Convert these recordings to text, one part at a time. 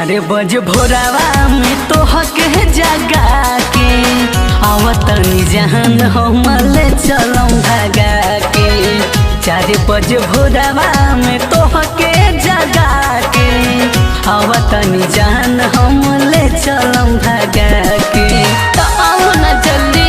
4 बजे भोरावा में तो हके जगा के आवतनी जहान हम ले चलम भागा के। 4 बजे भोरावा में तो हके जगा के आवतनी जहान हम ले चलम भागा के। तो आओ ना जल्दी।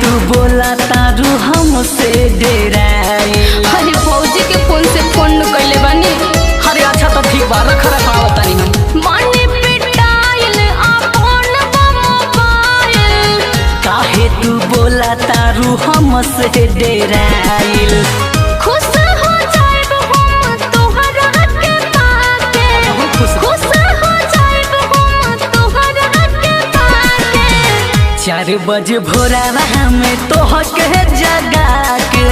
तू बोला तारू हमसे डेराई। अरे फौजी के फोन से फोन कैले बानी। अरे अच्छा तो ठीक बा रख बतानी हम माने पिटाइल अपन मोबाइल। काहे तू बोला तारू हमसे डेराइल। खुश हो जाएब हम तोहरा के पाके। खुश हो जाएब हम तोहरा के पाके। 4 बजे भोरावा में तो हके जगा के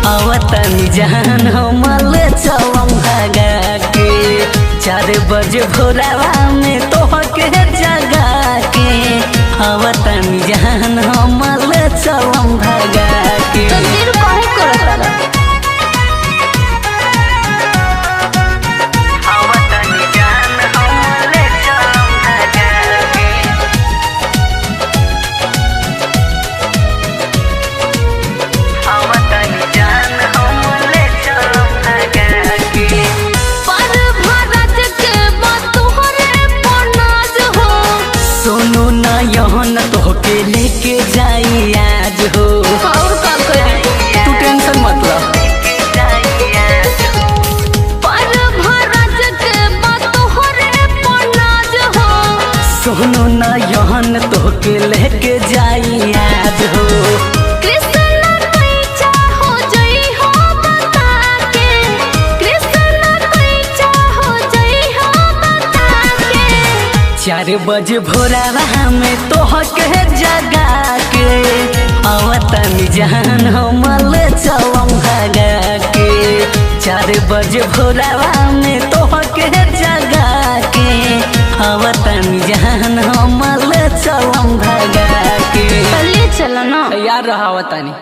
आवतनी जहान हम ले चलम भागा के। 4 बजे भोरावा में तो हके जगा के आवतनी जहान हम ले चलम भागा के। तो देर काहे करत तोहके लेके जाई आज हो। और का करी तू टेंशन मत ला। पर भरज के बात तोहरे पनाज हो। सोनू ना यहन तोहके लेके जाई आज हो। कृष्ण कैचा हो जई हो बता के। कृष्ण कैचा हो जई हो बता के। 4 बजे भोरावा में तोहके जगा के आवतनी जहान हम ले चलम भागा के। 4 बजे भोरावा में तोहके जगा के आवतनी जहान हम ले चलम भागा के। चलिए चलो ना यार रहा आवतनी।